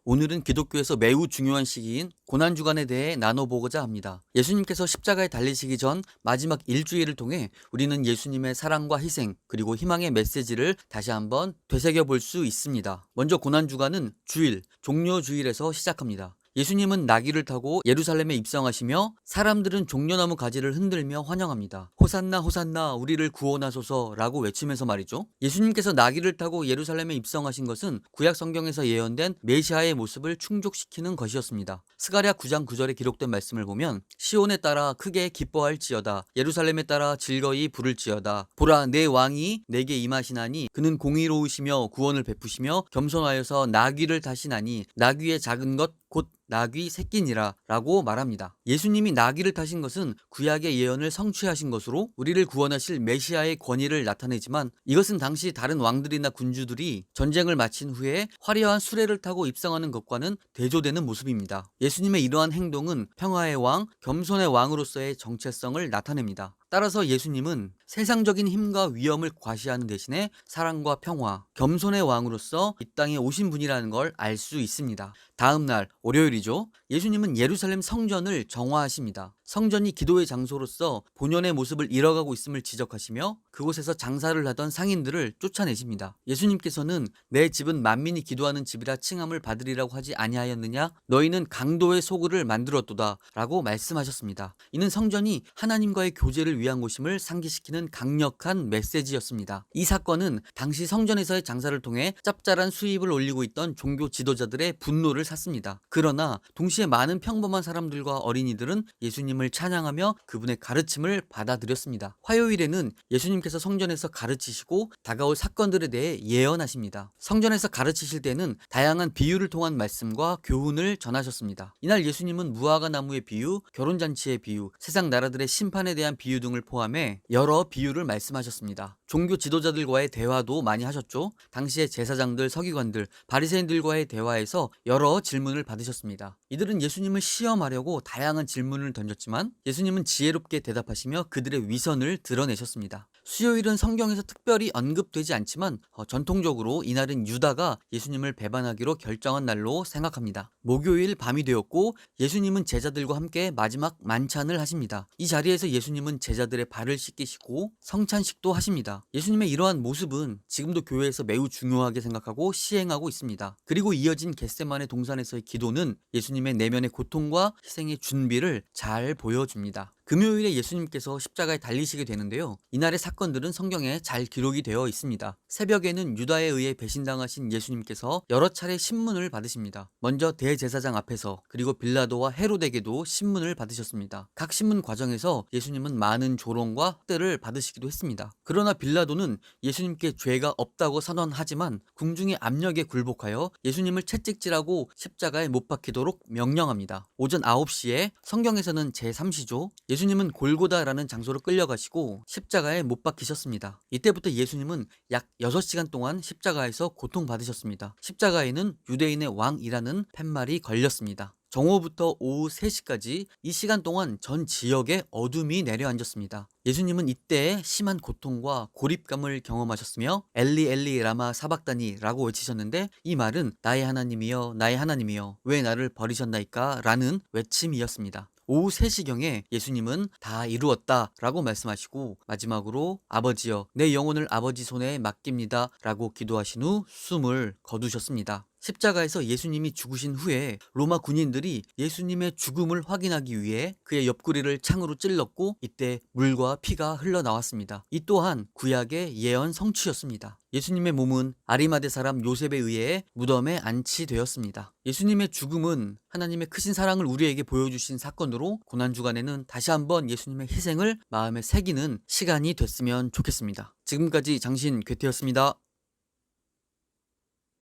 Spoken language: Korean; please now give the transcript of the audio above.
오늘은 기독교에서 매우 중요한 시기인 고난주간에 대해 나눠보고자 합니다. 예수님께서 십자가에 달리시기 전 마지막 일주일을 통해 우리는 예수님의 사랑과 희생 그리고 희망의 메시지를 다시 한번 되새겨볼 수 있습니다. 먼저 고난주간은 주일, 종려주일에서 시작합니다. 예수님은 나귀를 타고 예루살렘에 입성하시며 사람들은 종려나무 가지를 흔들며 환영합니다. 호산나 호산나 우리를 구원하소서 라고 외치면서 말이죠. 예수님께서 나귀를 타고 예루살렘에 입성하신 것은 구약 성경에서 예언된 메시아의 모습을 충족시키는 것이었습니다. 스가랴 9장 9절에 기록된 말씀을 보면 시온에 따라 크게 기뻐할지어다 예루살렘에 따라 즐거이 부를지어다 보라 내 왕이 내게 임하시나니 그는 공의로우시며 구원을 베푸시며 겸손하여서 나귀를 타시나니 나귀의 작은 것 곧 나귀 새끼니라 라고 말합니다. 예수님이 나귀를 타신 것은 구약의 예언을 성취하신 것으로 우리를 구원하실 메시아의 권위를 나타내지만 이것은 당시 다른 왕들이나 군주들이 전쟁을 마친 후에 화려한 수레를 타고 입성하는 것과는 대조되는 모습입니다. 예수님의 이러한 행동은 평화의 왕, 겸손의 왕으로서의 정체성을 나타냅니다. 따라서 예수님은 세상적인 힘과 위엄을 과시하는 대신에 사랑과 평화, 겸손의 왕으로서 이 땅에 오신 분이라는 걸 알 수 있습니다. 다음 날 월요일이죠. 예수님은 예루살렘 성전을 정화하십니다. 성전이 기도의 장소로서 본연의 모습을 잃어가고 있음을 지적하시며 그곳에서 장사를 하던 상인들을 쫓아내십니다. 예수님께서는 내 집은 만민이 기도하는 집이라 칭함을 받으리라고 하지 아니하였느냐? 너희는 강도의 소굴을 만들었도다 라고 말씀하셨습니다. 이는 성전이 하나님과의 교제를 위한 곳임을 상기시키는 강력한 메시지였습니다. 이 사건은 당시 성전에서의 장사를 통해 짭짤한 수입을 올리고 있던 종교 지도자들의 분노를 샀습니다. 그러나 동시에 많은 평범한 사람들과 어린이들은 예수님을 찬양하며 그분의 가르침을 받아들였습니다. 화요일에는 예수님께서 성전에서 가르치시고 다가올 사건들에 대해 예언하십니다. 성전에서 가르치실 때는 다양한 비유를 통한 말씀과 교훈을 전하셨습니다. 이날 예수님은 무화과 나무의 비유, 결혼잔치의 비유, 세상 나라들의 심판에 대한 비유 등을 포함해 여러 비유를 말씀하셨습니다. 종교 지도자들과의 대화도 많이 하셨죠. 당시의 제사장들, 서기관들, 바리새인들과의 대화에서 여러 질문을 받으셨습니다. 이들은 예수님을 시험하려고 다양한 질문을 던졌지만 예수님은 지혜롭게 대답하시며 그들의 위선을 드러내셨습니다. 수요일은 성경에서 특별히 언급되지 않지만 전통적으로 이날은 유다가 예수님을 배반하기로 결정한 날로 생각합니다. 목요일 밤이 되었고 예수님은 제자들과 함께 마지막 만찬을 하십니다. 이 자리에서 예수님은 제자들의 발을 씻기시고 성찬식도 하십니다. 예수님의 이러한 모습은 지금도 교회에서 매우 중요하게 생각하고 시행하고 있습니다. 그리고 이어진 겟세마네 동산에서의 기도는 예수님의 내면의 고통과 희생의 준비를 잘 보여줍니다. 금요일에 예수님께서 십자가에 달리시게 되는데요. 이날의 사건들은 성경에 잘 기록이 되어 있습니다. 새벽에는 유다에 의해 배신당하신 예수님께서 여러 차례 신문을 받으십니다. 먼저 대제사장 앞에서 그리고 빌라도와 헤로데게도 신문을 받으셨습니다. 각 신문 과정에서 예수님은 많은 조롱과 학대를 받으시기도 했습니다. 그러나 빌라도는 예수님께 죄가 없다고 선언하지만 궁중의 압력에 굴복하여 예수님을 채찍질하고 십자가에 못 박히도록 명령합니다. 오전 9시에 성경에서는 제3시죠. 예수님은 골고다라는 장소로 끌려가시고 십자가에 못 박히셨습니다. 이때부터 예수님은 약 6시간 동안 십자가에서 고통받으셨습니다. 십자가에는 유대인의 왕이라는 팻말이 걸렸습니다. 정오부터 오후 3시까지 이 시간 동안 전 지역에 어둠이 내려앉았습니다. 예수님은 이때 심한 고통과 고립감을 경험하셨으며 엘리 엘리 라마 사박다니 라고 외치셨는데 이 말은 나의 하나님이여 나의 하나님이여 왜 나를 버리셨나이까 라는 외침이었습니다. 오후 3시경에 예수님은 다 이루었다 라고 말씀하시고 마지막으로 아버지여 내 영혼을 아버지 손에 맡깁니다 라고 기도하신 후 숨을 거두셨습니다. 십자가에서 예수님이 죽으신 후에 로마 군인들이 예수님의 죽음을 확인하기 위해 그의 옆구리를 창으로 찔렀고 이때 물과 피가 흘러나왔습니다. 이 또한 구약의 예언 성취였습니다. 예수님의 몸은 아리마대 사람 요셉에 의해 무덤에 안치되었습니다. 예수님의 죽음은 하나님의 크신 사랑을 우리에게 보여주신 사건으로 고난주간에는 다시 한번 예수님의 희생을 마음에 새기는 시간이 됐으면 좋겠습니다. 지금까지 장신 괴테였습니다.